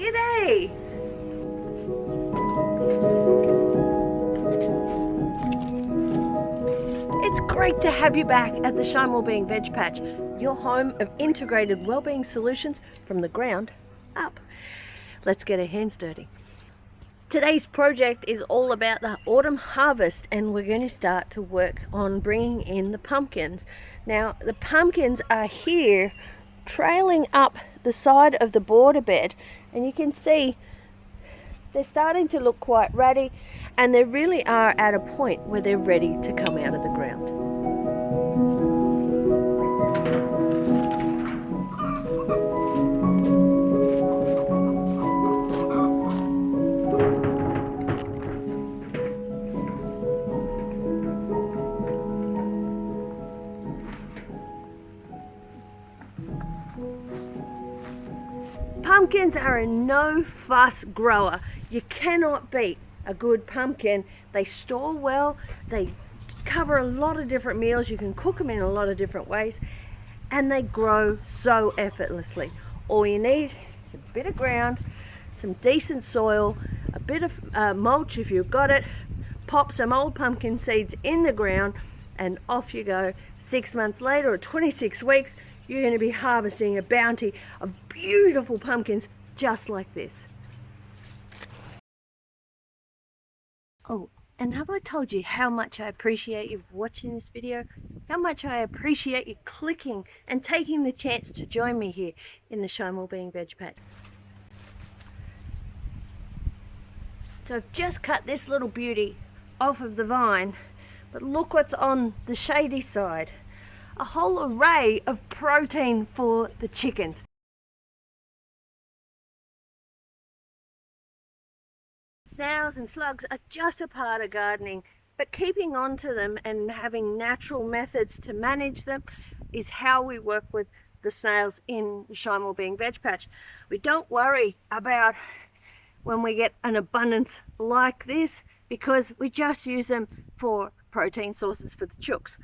G'day! It's great to have you back at the Shine Wellbeing VegPatch, your home of integrated wellbeing solutions from the ground up. Let's get our hands dirty. Today's project is all about the autumn harvest, and we're going to start to work on bringing in the pumpkins. Now, the pumpkins are here trailing up the side of the border bed, and you can see they're starting to look quite ratty, and they really are at a point where they're ready to come out of the ground. Pumpkins are a no-fuss grower. You cannot beat a good pumpkin. They store well, they cover a lot of different meals, you can cook them in a lot of different ways, and they grow so effortlessly. All you need is a bit of ground, some decent soil, a bit of mulch if you've got it, pop some old pumpkin seeds in the ground, and off you go. 6 months later, or 26 weeks, you're going to be harvesting a bounty of beautiful pumpkins just like this. Oh, and have I told you how much I appreciate you watching this video? How much I appreciate you clicking and taking the chance to join me here in the Shine Wellbeing VegPatch. So I've just cut this little beauty off of the vine, but look what's on the shady side. A whole array of protein for the chickens. Snails and slugs are just a part of gardening, but keeping on to them and having natural methods to manage them is how we work with the snails in the Shine Wellbeing VegPatch. We don't worry about when we get an abundance like this, because we just use them for protein sources for the chooks.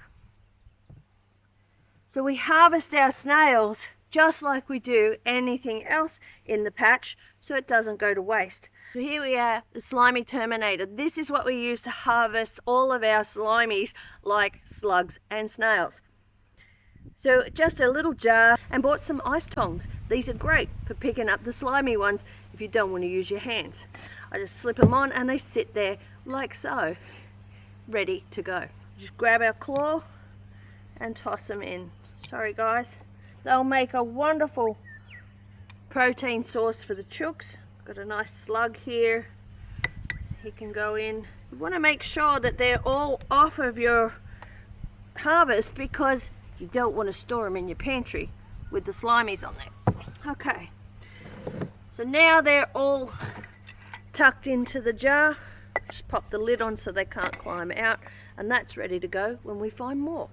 So we harvest our snails just like we do anything else in the patch, so it doesn't go to waste. So here we are, the slimy terminator. This is what we use to harvest all of our slimies like slugs and snails. So just a little jar, and bought some ice tongs. These are great for picking up the slimy ones if you don't want to use your hands. I just slip them on and they sit there like so, ready to go. Just grab our claw and toss them in. Sorry guys. They'll make a wonderful protein source for the chooks. Got a nice slug here. He can go in. You want to make sure that they're all off of your harvest, because you don't want to store them in your pantry with the slimies on there. Okay. So now they're all tucked into the jar. Just pop the lid on so they can't climb out, and that's ready to go when we find more.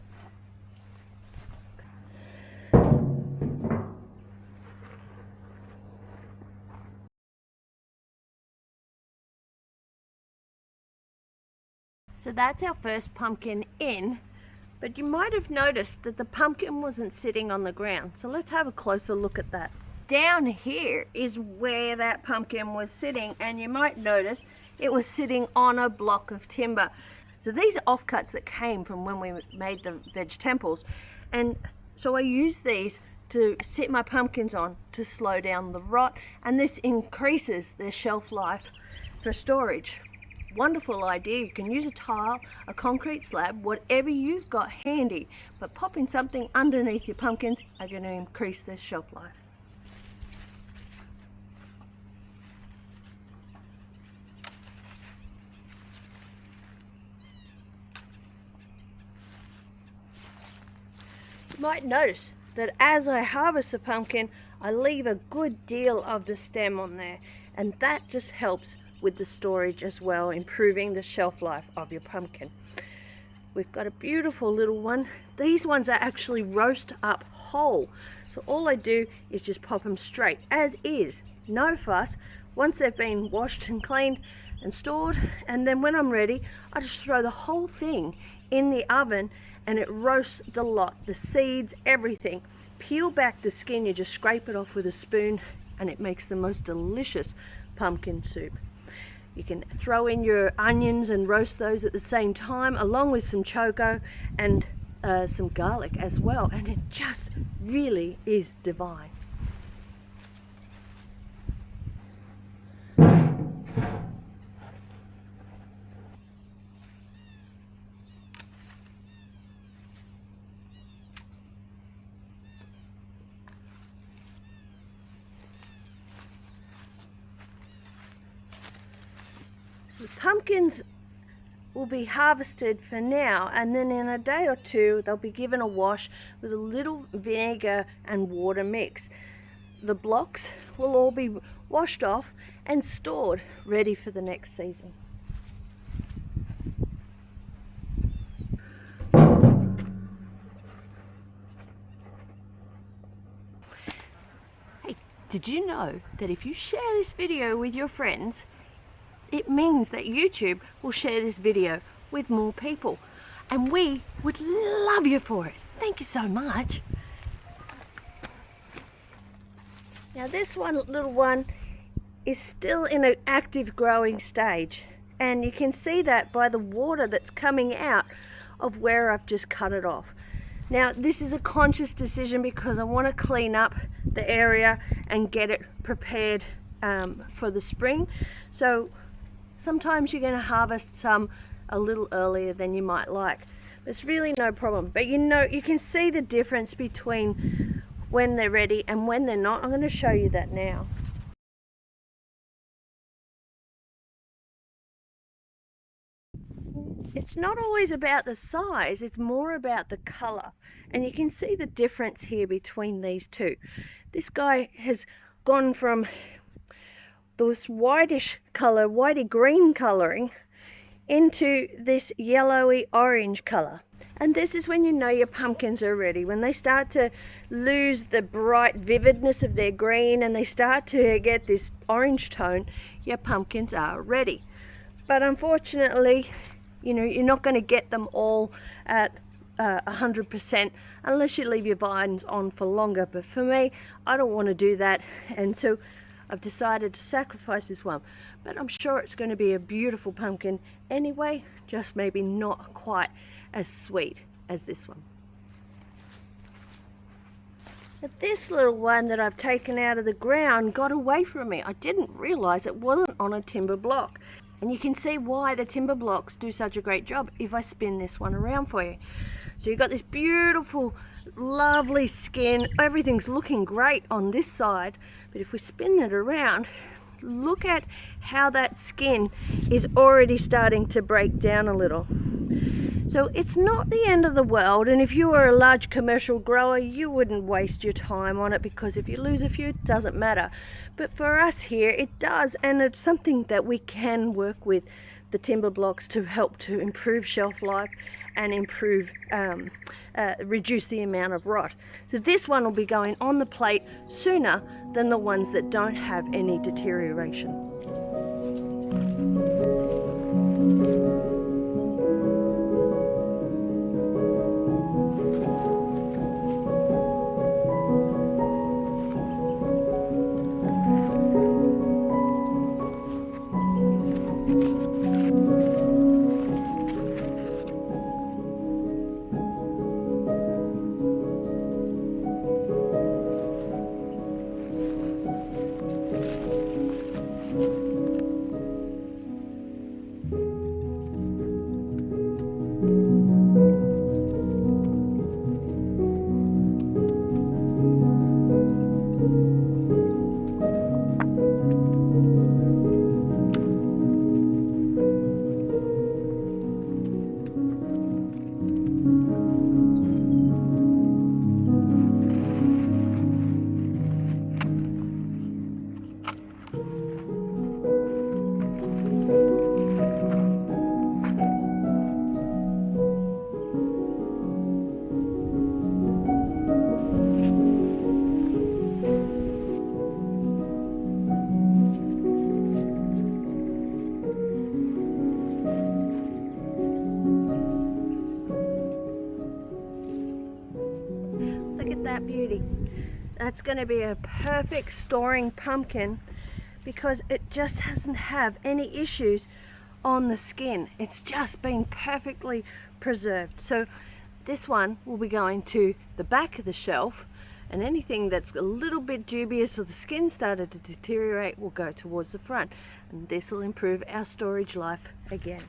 So that's our first pumpkin in, but you might have noticed that the pumpkin wasn't sitting on the ground. So let's have a closer look at that. Down here is where that pumpkin was sitting, and you might notice it was sitting on a block of timber. So these are offcuts that came from when we made the veg temples, and so I use these to sit my pumpkins on to slow down the rot, and this increases their shelf life for storage. Wonderful idea. You can use a tile, a concrete slab, whatever you've got handy, but popping something underneath your pumpkins are going to increase their shelf life. You might notice that as I harvest the pumpkin, I leave a good deal of the stem on there, and that just helps with the storage as well, improving the shelf life of your pumpkin. We've got a beautiful little one. These ones are actually roast up whole, so all I do is just pop them straight as is, no fuss. Once they've been washed and cleaned, and stored, and then when I'm ready I just throw the whole thing in the oven and it roasts the lot, the seeds, everything. Peel back the skin, you just scrape it off with a spoon and it makes the most delicious pumpkin soup. You can throw in your onions and roast those at the same time, along with some choco and some garlic as well, and it just really is divine. The pumpkins will be harvested for now, and then in a day or two they'll be given a wash with a little vinegar and water mix. The blocks will all be washed off and stored ready for the next season. Hey, did you know that if you share this video with your friends, it means that YouTube will share this video with more people, and we would love you for it. Thank you so much. Now this little one is still in an active growing stage, and you can see that by the water that's coming out of where I've just cut it off. Now this is a conscious decision because I want to clean up the area and get it prepared for the spring. So sometimes you're going to harvest some a little earlier than you might like. It's really no problem. But you know, you can see the difference between when they're ready and when they're not. I'm going to show you that now. It's not always about the size, it's more about the color. And you can see the difference here between these two. This guy has gone from this whitish color, whitey green coloring, into this yellowy orange color. And this is when you know your pumpkins are ready. When they start to lose the bright vividness of their green and they start to get this orange tone, your pumpkins are ready. But unfortunately, you know, you're not going to get them all at 100% unless you leave your vines on for longer. But for me, I don't want to do that, and so I've decided to sacrifice this one. But I'm sure it's going to be a beautiful pumpkin anyway, just maybe not quite as sweet as this one. But this little one that I've taken out of the ground got away from me. I didn't realize it wasn't on a timber block. And you can see why the timber blocks do such a great job if I spin this one around for you. So you've got this beautiful, lovely skin. Everything's looking great on this side. But if we spin it around, look at how that skin is already starting to break down a little. So it's not the end of the world, and if you were a large commercial grower, you wouldn't waste your time on it, because if you lose a few, it doesn't matter. But for us here, it does, and it's something that we can work with the timber blocks to help to improve shelf life and improve, reduce the amount of rot. So this one will be going on the plate sooner than the ones that don't have any deterioration. that beauty. That's going to be a perfect storing pumpkin because it just doesn't have any issues on the skin. It's just been perfectly preserved. So this one will be going to the back of the shelf, and anything that's a little bit dubious or the skin started to deteriorate will go towards the front, and this will improve our storage life again.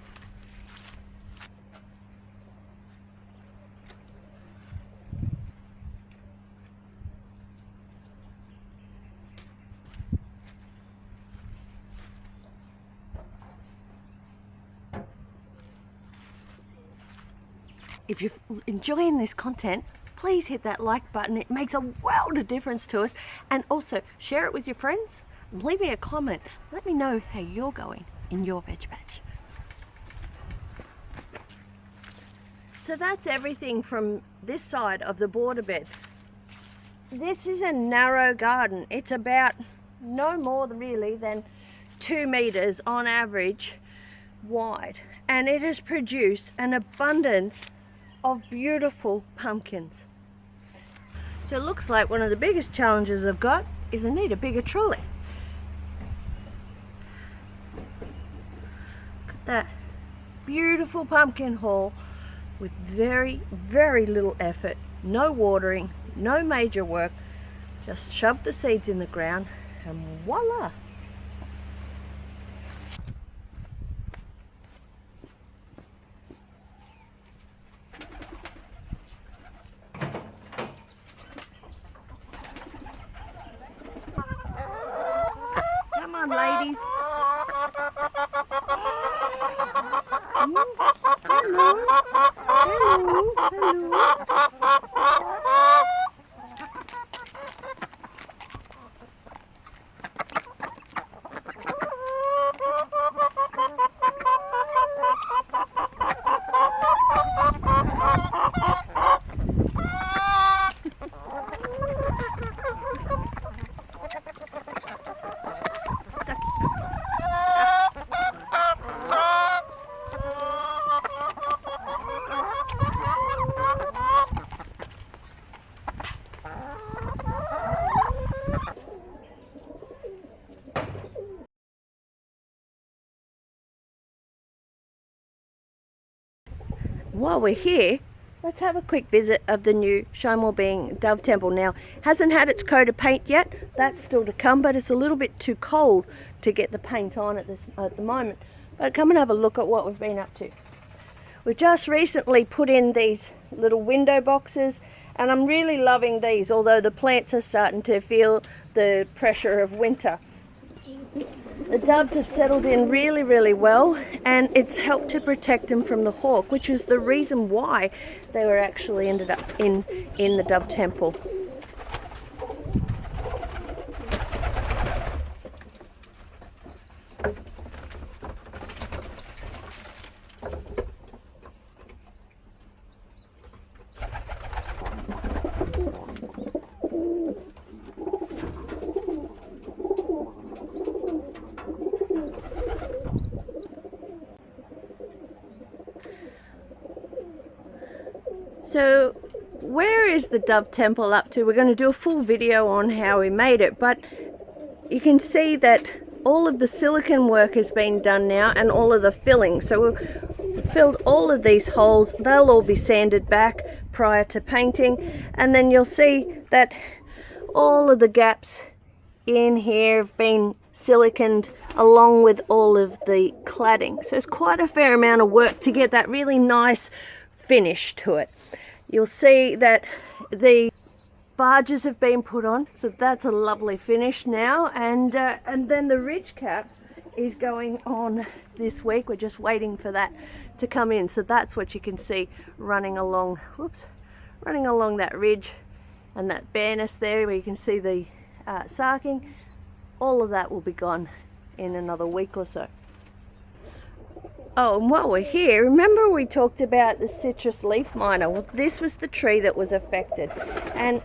If you're enjoying this content, please hit that like button. It makes a world of difference to us. And also share it with your friends and leave me a comment. Let me know how you're going in your veg patch. So that's everything from this side of the border bed. This is a narrow garden. It's about no more really than 2 meters on average wide. And it has produced an abundance of beautiful pumpkins. So it looks like one of the biggest challenges I've got is I need a bigger trolley. Look at that beautiful pumpkin haul with very, very little effort, no watering, no major work, just shove the seeds in the ground and voila! Ladies. Hello. Hello. Hello. While we're here, let's have a quick visit of the new Shine Wellbeing Dove Temple. Now, hasn't had its coat of paint yet. That's still to come, but it's a little bit too cold to get the paint on at the moment. But come and have a look at what we've been up to. We've just recently put in these little window boxes, and I'm really loving these, although the plants are starting to feel the pressure of winter. The doves have settled in really, really well, and it's helped to protect them from the hawk, which is the reason why they were actually ended up in the Dove Temple. So where is the Dove Temple up to? We're going to do a full video on how we made it, but you can see that all of the silicone work has been done now and all of the filling. So we've filled all of these holes. They'll all be sanded back prior to painting, and then you'll see that all of the gaps in here have been siliconed along with all of the cladding. So it's quite a fair amount of work to get that really nice finish to it. You'll see that the barges have been put on, so that's a lovely finish now, and then the ridge cap is going on this week. We're just waiting for that to come in, so that's what you can see running along, running along that ridge, and that bareness there where you can see the sarking. All of that will be gone in another week or so. Oh, and while we're here, remember we talked about the citrus leaf miner? Well, this was the tree that was affected, and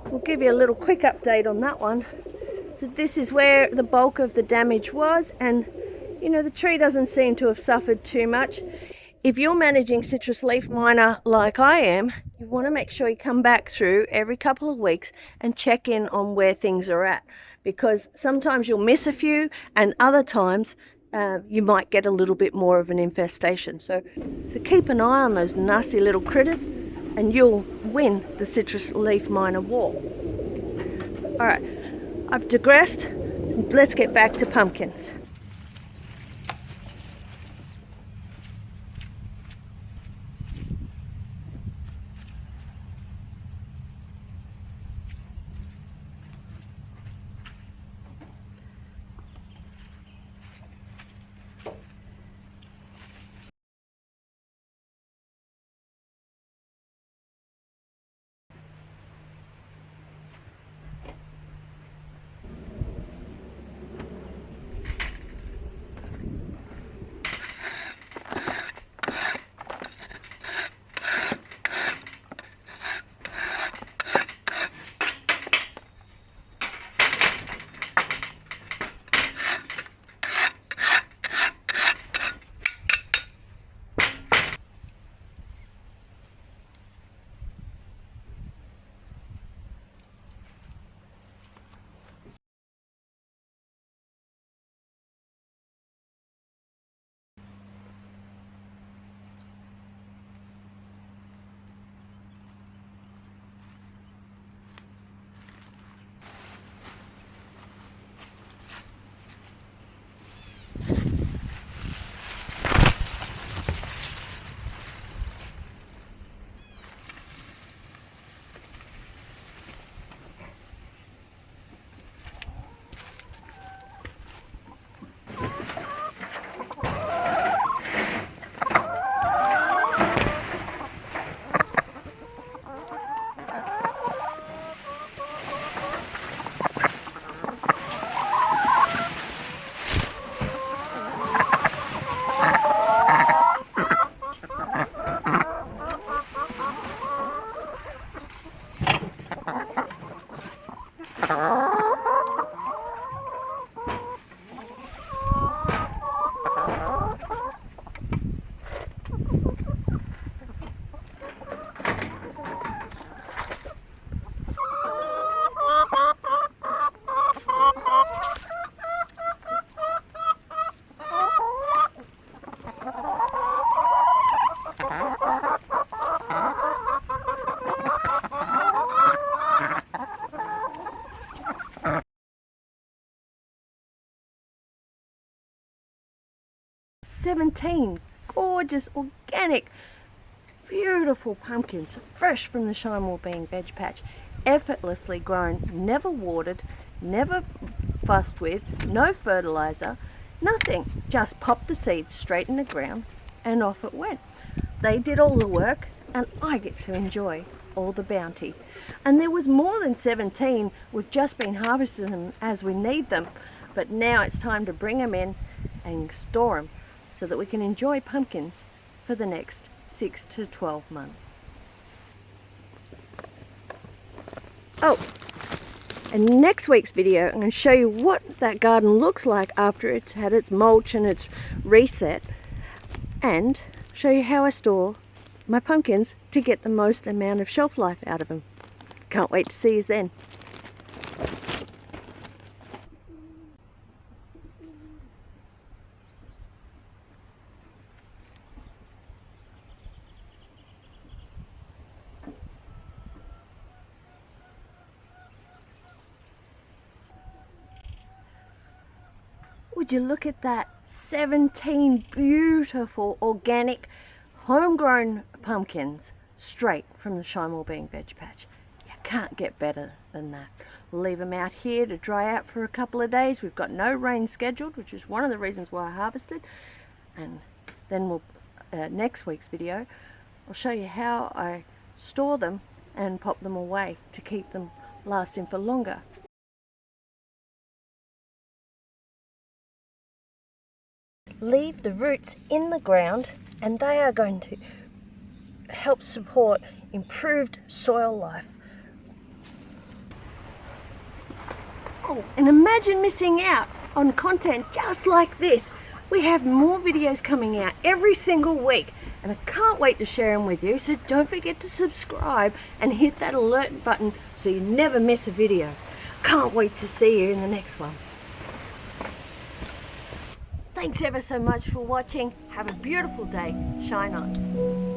we'll give you a little quick update on that one. So this is where the bulk of the damage was, and you know, the tree doesn't seem to have suffered too much. If you're managing citrus leaf miner like I am, you want to make sure you come back through every couple of weeks and check in on where things are at, because sometimes you'll miss a few and other times you might get a little bit more of an infestation. So keep an eye on those nasty little critters and you'll win the citrus leaf miner war. All right, I've digressed, so let's get back to pumpkins. "17 gorgeous, organic, beautiful pumpkins, fresh from the Shine Wellbeing VegPatch, effortlessly grown, never watered, never fussed with, no fertilizer, nothing. Just popped the seeds straight in the ground and off it went. They did all the work and I get to enjoy all the bounty. And there was more than 17. We've just been harvesting them as we need them, but now it's time to bring them in and store them so that we can enjoy pumpkins for the next 6 to 12 months. Oh, and next week's video I'm going to show you what that garden looks like after it's had its mulch and its reset, and show you how I store my pumpkins to get the most amount of shelf life out of them. Can't wait to see you then. Would you look at that? 17 beautiful, organic, homegrown pumpkins straight from the Shine Wellbeing VegPatch. You can't get better than that. We'll leave them out here to dry out for a couple of days. We've got no rain scheduled, which is one of the reasons why I harvested. And then we'll, next week's video, I'll show you how I store them and pop them away to keep them lasting for longer. Leave the roots in the ground and they are going to help support improved soil life. Oh, and imagine missing out on content just like this. We have more videos coming out every single week and I can't wait to share them with you. So don't forget to subscribe and hit that alert button so you never miss a video. Can't wait to see you in the next one. Thanks ever so much for watching. Have a beautiful day. Shine on.